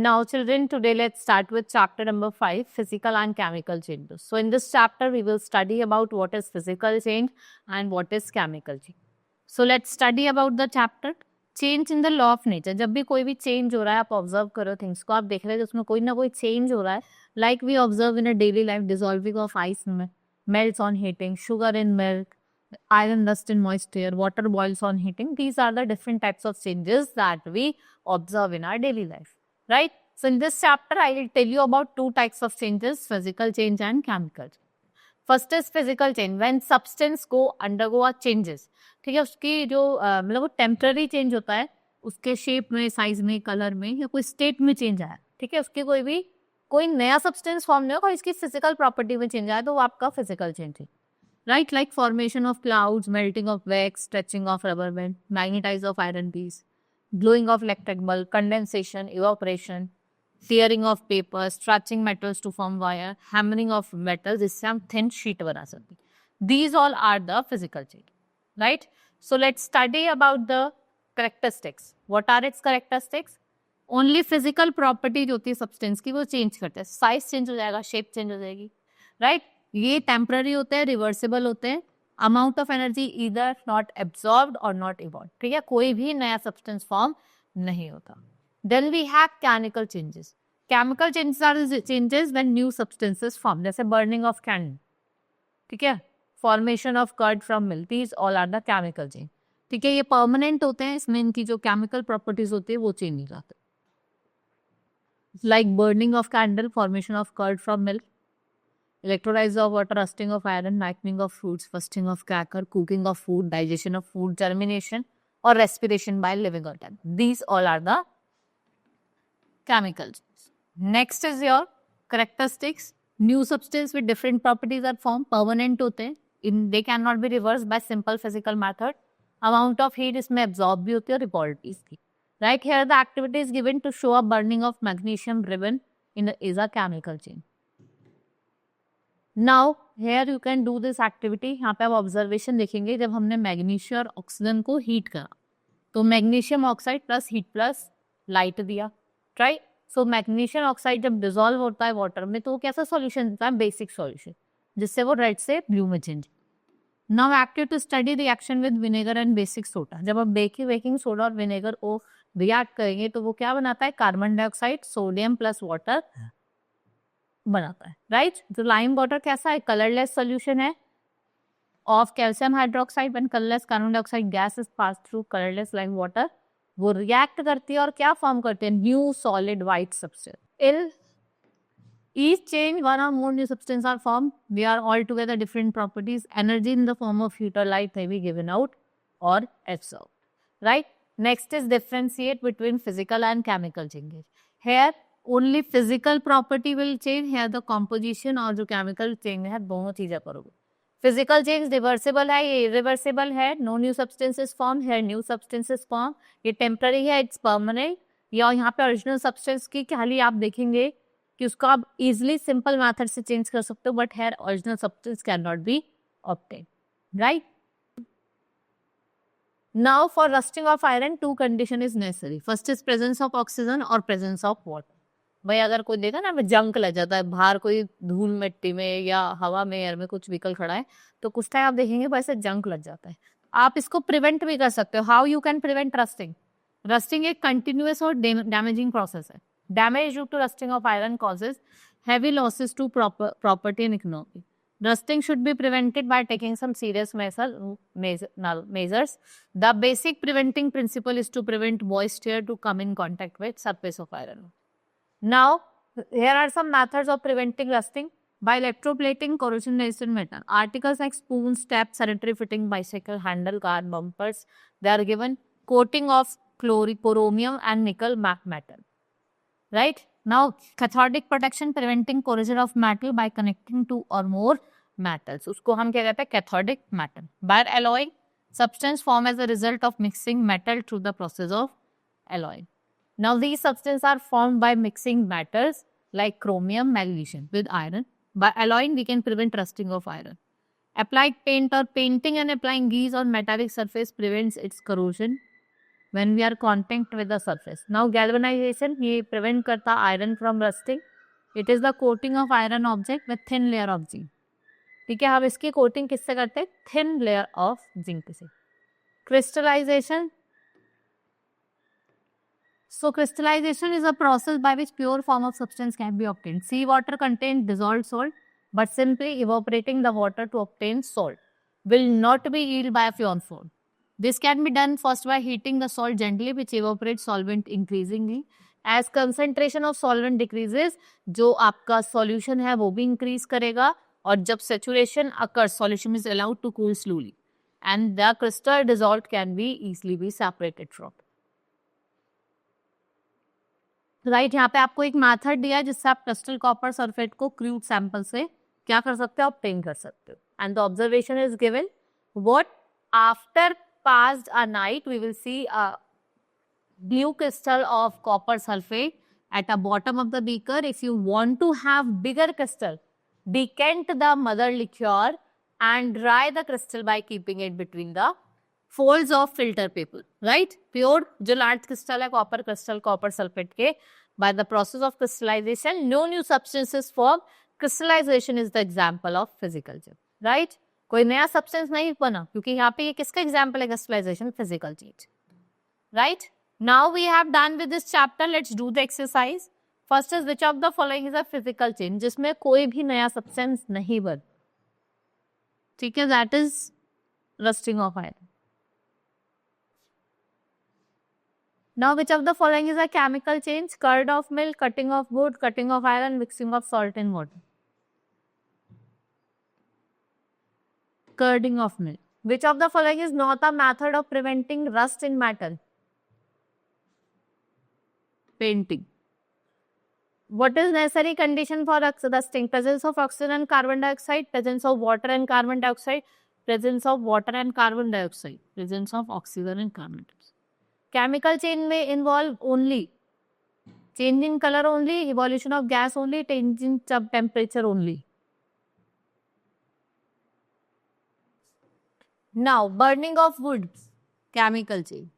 Now children, today let's start with chapter number 5, physical and chemical changes. So in this chapter we will study about what is physical change and what is chemical change. So let's study about the chapter change in the law of nature. जब भी कोई भी change हो रहा है आप observe करो things को, आप देख रहे हो उसमें कोई ना कोई चेंज हो रहा है. Like we observe in a daily life dissolving of ice melts on heating, sugar in milk, iron rust in moisture, water boils on heating. These are the different types of changes that we observe in our daily life, right? So in this chapter, I will tell you about two types of changes, physical change and chemical change. First is physical change, when substance undergo a changes. ठीक है, उसकी जो मतलब वो temporary change होता है, उसके shape में, साइज में, कलर में या कोई स्टेट में चेंज आया. ठीक है, उसके कोई नया सब्सटेंस फॉर्म नहीं होगा, इसकी फिजिकल प्रॉपर्टी में चेंज आया तो वो आपका फिजिकल चेंज है. Right, like formation of clouds, melting of wax, stretching of rubber band, magnetise of iron piece, glowing of electric bulb, condensation, evaporation, tearing of paper, stretching metals to form wire, hammering of metals, जिससे हम thin sheet बना सकते हैं. These all are the physical change, right? So let's study about the characteristics. What are its characteristics? Only physical property जो होती है substance की वो change करते हैं. Size change हो जाएगा, shape change हो जाएगी, right? ये temporary होते हैं, reversible होते हैं. Amount of energy either not absorbed or not evolved. ठीक है, कोई भी नया substance form नहीं होता. Then we have chemical changes. Chemical changes are the changes when new substances form. जैसे burning of candle. ठीक है, formation of curd from milk. These all are the chemical change. ठीक है, ये permanent होते हैं, इसमें इनकी जो chemical properties होती है वो change हो जाते हैं. Like burning of candle, formation of curd from milk, electrolysis of water, rusting of iron, ripening of fruits, bursting of cracker, cooking of food, digestion of food, germination or respiration by living organism. These all are the chemical changes. Next is your characteristics. New substance with different properties are formed, permanent होते हैं. They cannot be reversed by simple physical method. Amount of heat इसमें absorb भी होती है और evolve भी इसकी. Right, here the activity is given to show a burning of magnesium ribbon is a chemical change. Now here you can do this activity. यहाँ पे आप ऑब्जर्वेशन देखेंगे, जब हमने मैग्नीशियम और ऑक्सीजन को हीट करा तो magnesium oxide plus heat plus light दिया, राइट? सो मैग्नीशियम ऑक्साइड जब डिसॉल्व होता है वाटर में तो वो कैसा सॉल्यूशन देता है? बेसिक सॉल्यूशन, जिससे वो रेड से ब्लू में change. Now active to study reaction with vinegar and basic soda. जब आप बेकिंग सोडा और विनेगर को रिएक्ट करेंगे तो वो क्या बनाता है? Carbon dioxide, sodium plus water बनाता है, राइट? तो लाइम वाटर कैसा है? कलरलेस सोल्यूशन है of calcium hydroxide. When colourless carbon dioxide gas is pass through colourless lime water, वो रिएक्ट करती है और क्या फॉर्म करते हैं? New solid white substance. In each change one or more new substance are formed. They are altogether different properties. Energy in the form of heat or light may be given out or absorbed, right? Next is differentiate between physical and chemical changes. Here only physical property will change. Here the composition और जो chemical change है दोनों चीजें करोगे. Physical change reversible है, ये irreversible है. No new substances form. Here new substances form. ये temporary है, it's permanent. या यहाँ पे original substance की खाली आप देखेंगे कि उसको आप इजिली सिंपल मेथड से चेंज कर सकते हो, but here original substance can not be obtain, right? Now for rusting of iron two condition is necessary. First is presence of oxygen और प्रेजेंस ऑफ वाटर. भाई अगर कोई देखा ना जंक लग जाता है बाहर, कोई धूल मिट्टी में या हवा में एयर में कुछ व्हीकल खड़ा है तो कुछ टाइम आप देखेंगे वैसे जंक लग जाता है. आप इसको प्रिवेंट भी कर सकते हो. How you can prevent rusting? Rusting एक कंटिन्यूअस और डैमेजिंग प्रोसेस है. Damage due to rusting of iron causes heavy losses to property and economy. Rusting should be prevented by taking some serious measures. The basic preventing principle is to prevent moisture to come in contact with surface of iron. Now, here are some methods of preventing rusting. By electroplating corrosion resistant metal. Articles like spoons, taps, sanitary fitting, bicycle handle, car bumpers, they are given coating of chromium and nickel metal. Right? Now, cathodic protection preventing corrosion of metal by connecting two or more metals. उसको हम क्या कहते हैं? Cathodic metal. By alloying, substance form as a result of mixing metal through the process of alloying. Now, these substances are formed by mixing metals like chromium, magnesium with iron. By alloying, we can prevent rusting of iron. Applied paint or painting and applying grease on metallic surface prevents its corrosion. when we are contact with the surface. Now galvanization ये prevent करता iron from rusting. It is the coating of iron object with thin layer of zinc. ठीक है, हम इसकी coating किससे करते हैं? Thin layer of zinc से. Crystallisation. So crystallization is a process by which pure form of substance can be obtained. Sea water contains dissolved salt, but simply evaporating the water to obtain salt will not be yielded by a pure form. This can be done first by heating the salt gently, which evaporates solvent increasingly. As concentration of solvent decreases, जो आपका solution है वो भी increase करेगा, और जब saturation occurs, solution is allowed to cool slowly, and the crystal dissolved can be easily be separated from. Right, यहाँ पे आपको एक मेथड दिया है जिससे आप क्रिस्टल कॉपर सल्फेट को क्रूड सैंपल से क्या कर सकते हो? ऑब्टेन कर सकते हो. And the observation is given what after passed a night we will see a blue crystal of copper sulfate at the bottom of the beaker. If you want to have bigger crystal, decant the mother liquor and dry the crystal by keeping it between the folds of filter paper. Right? Pure जो large crystal है copper crystal copper sulfate के, by the process of crystallization, no new substances form. Crystallization is the example of physical change. Right? कोई नया substance नहीं बना, क्योंकि यहाँ पे ये किसका example है? crystallization, physical change. Right? Now we have done with this chapter. Let's do the exercise. First is which of the following is a physical change? जिसमें कोई भी नया substance नहीं बन. ठीक है, that is rusting of iron. Now which of the following is a chemical change? Curd of milk, cutting of wood, cutting of iron, mixing of salt in water. Curding of milk. Which of the following is not a method of preventing rust in metal? Painting. What is necessary condition for rusting? Presence of oxygen and carbon dioxide, presence of water and carbon dioxide, presence of water and carbon dioxide, presence of oxygen and carbon dioxide. Chemical change may involve only change in color only, evolution of gas only, change in temperature only. Now, burning of wood, chemical change.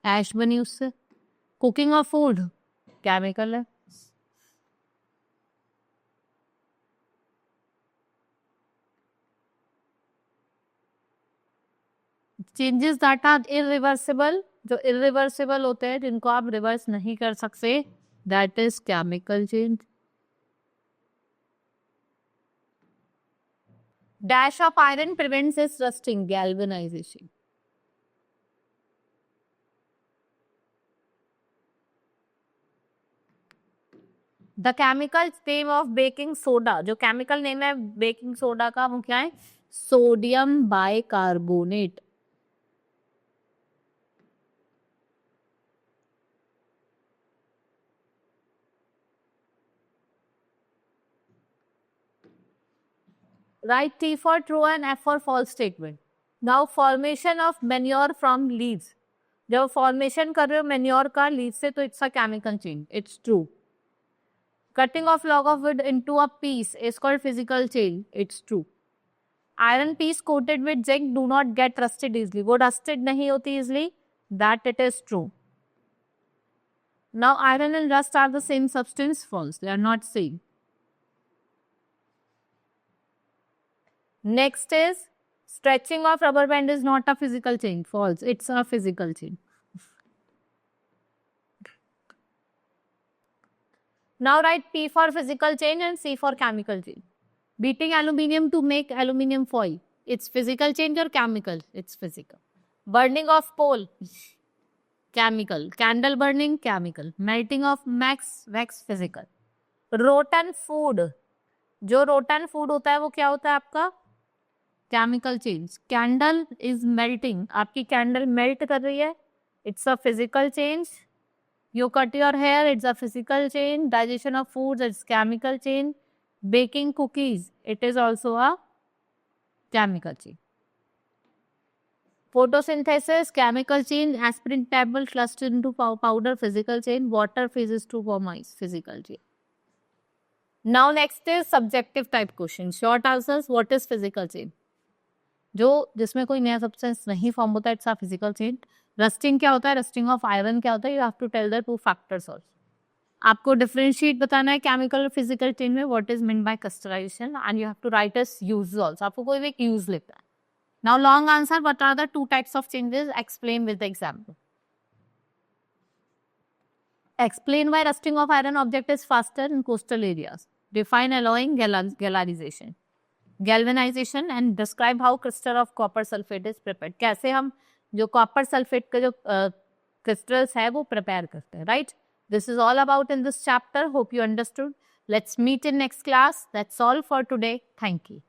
Ash बनी उससे. Cooking of food, chemical है. Changes that are irreversible, जो irreversible होते हैं जिनको आप reverse नहीं कर सकते, that is chemical change. Dash of iron prevents its rusting, galvanization. The chemical name of baking soda, जो chemical name है baking soda का, वो क्या है? Sodium bicarbonate. Write T for true and F for false statement. Now formation of manure from leaves. जब formation कर रहे हो manure का leaves से, तो it's a chemical change. It's true. Cutting of log of wood into a piece is called physical change. It's true. Iron piece coated with zinc do not get rusted easily. वो rusted नहीं होती easily. That it is true. Now iron and rust are the same substance. False. They are not same. Next is stretching of rubber band is not a physical change. False. It's a physical change. Now write P for physical change and C for chemical change. Beating aluminium to make aluminium foil. It's physical change or chemical? It's physical. Burning of coal. Chemical. Candle burning, chemical. Melting of wax, physical. Rotten food. जो rotten food होता है वो क्या होता है आपका? Chemical change. Candle is melting. आपकी candle melt कर रही है. It's a physical change. You cut your hair, it's a physical change. Digestion of foods, it's chemical change. Baking cookies, it is also a chemical change. Photosynthesis, chemical change. Aspirin tablet clustered into powder, physical change. Water phases to form ice, physical change. Now next is subjective type question. Short answers. What is physical change? जो जिसमें कोई नया substance नहीं form होता, it's a physical change. Rusting क्या होता है, rusting of iron क्या होता है, you have to tell the 2 factors also. आपको डिफरेंशिएट बताना है केमिकल और फिजिकल चेंज में, what is mean by crystallisation, and you have to write us use also. आपको कोई भी एक यूज लिखना है. Now long answer, what are the 2 types of changes, explain with the example. Explain why rusting of iron object is faster in coastal areas. Define alloying galvanization. Galvanization and describe how crystal of copper sulfate is prepared. कैसे हम जो copper sulfate का जो crystals है वो prepare करते हैं, right? This is all about in this chapter. Hope you understood. Let's meet in next class. That's all for today. Thank you.